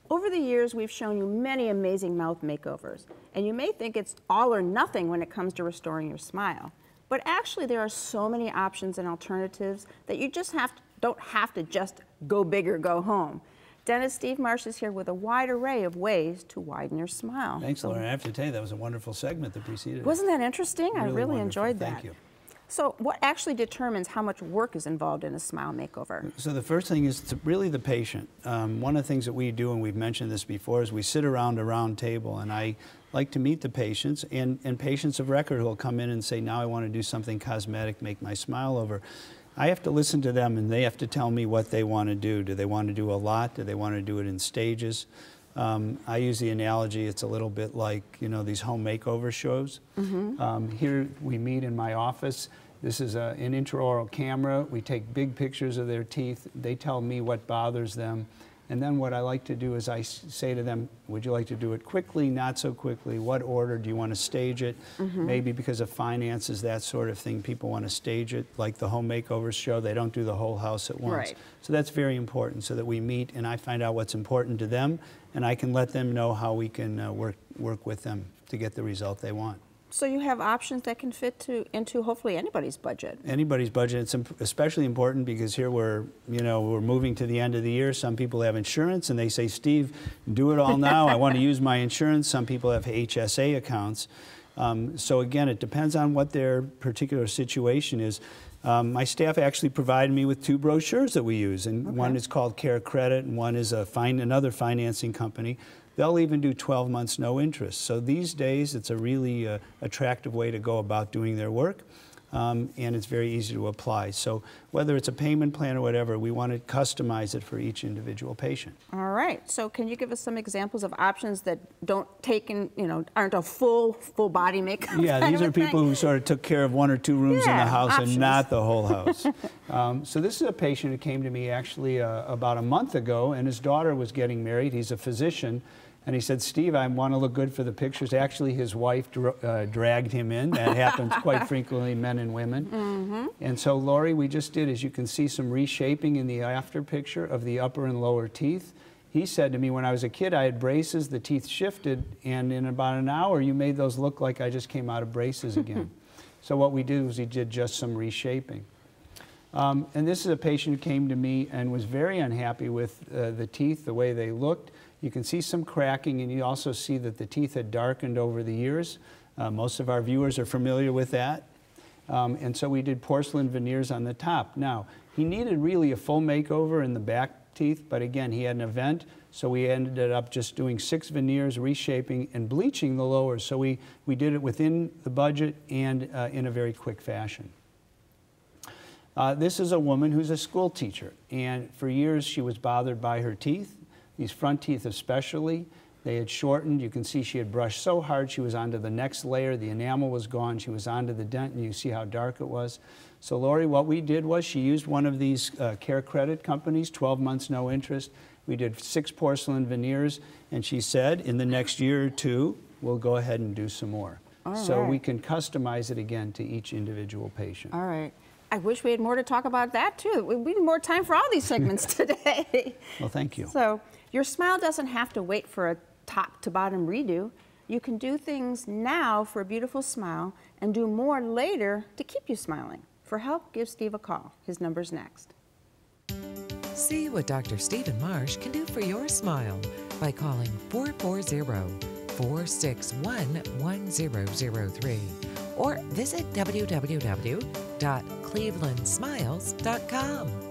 Over the years, we've shown you many amazing mouth makeovers, and you may think it's all or nothing when it comes to restoring your smile. But actually, there are so many options and alternatives that you just don't have to just go big or go home. Dentist Steve Marsh is here with a wide array of ways to widen your smile. Thanks, Lauren. I have to tell you, that was a wonderful segment that preceded it. Wasn't that interesting? I really wonderful. enjoyed that. Thank you. So what actually determines how much work is involved in a smile makeover? So the first thing is really the patient. One of the things that we do, and we've mentioned this before, is we sit around a round table, and I like to meet the patients, and patients of record who will come in and say, now I want to do something cosmetic, make my smile over. I have to listen to them, and they have to tell me what they want to do. Do they want to do a lot? Do they want to do it in stages? I use the analogy, it's a little bit like, you know, these home makeover shows. Here we meet in my office. This is an intraoral camera. We take big pictures of their teeth. They tell me what bothers them. And then what I like to do is I say to them, would you like to do it quickly, not so quickly? What order? Do you want to stage it? Maybe because of finances, that sort of thing, people want to stage it. Like the home makeovers show, they don't do the whole house at once. Right. So that's very important, so that we meet and I find out what's important to them, and I can let them know how we can work with them to get the result they want. So you have options that can fit into hopefully anybody's budget. Anybody's budget. It's especially important because here we're moving to the end of the year. Some people have insurance and they say, Steve, do it all now. I want to use my insurance. Some people have HSA accounts. So again, it depends on what their particular situation is. My staff actually provided me with 2 brochures that we use, and one is called Care Credit and one is another financing company. They'll even do 12 months no interest. So these days, it's a really attractive way to go about doing their work, and it's very easy to apply. So whether it's a payment plan or whatever, we want to customize it for each individual patient. All right. So can you give us some examples of options that don't take in, aren't a full body makeup? Yeah, these are people who sort of took care of 1 or 2 rooms in the house options. and not the whole house. So this is a patient who came to me actually about a month ago, and his daughter was getting married. He's a physician. And he said, Steve, I want to look good for the pictures. Actually, his wife dragged him in. That happens quite frequently, men and women. And so, Lori, we just did, as you can see, some reshaping in the after picture of the upper and lower teeth. He said to me, when I was a kid, I had braces, the teeth shifted, and in about an hour, you made those look like I just came out of braces again. So what we did was we did just some reshaping. And this is a patient who came to me and was very unhappy with the teeth, the way they looked. You can see some cracking, and you also see that the teeth had darkened over the years. Most of our viewers are familiar with that. And so we did porcelain veneers on the top. Now, he needed really a full makeover in the back teeth, but again, he had an event, so we ended up just doing 6 veneers, reshaping, and bleaching the lowers. So we did it within the budget and in a very quick fashion. This is a woman who's a school teacher, and for years she was bothered by her teeth. These front teeth especially, they had shortened. You can see she had brushed so hard she was onto the next layer. The enamel was gone. She was onto the dent, and you see how dark it was. So Lori, what we did was she used one of these Care Credit companies, 12 months no interest. We did 6 porcelain veneers, and she said in the next year or 2, we'll go ahead and do some more. So we can customize it again to each individual patient. All right. I wish we had more to talk about that, too. We need more time for all these segments today. Well, thank you. So your smile doesn't have to wait for a top-to-bottom redo. You can do things now for a beautiful smile and do more later to keep you smiling. For help, give Steve a call. His number's next. See what Dr. Stephen Marsh can do for your smile by calling 440-461-1003 or visit www.clevelandsmiles.com.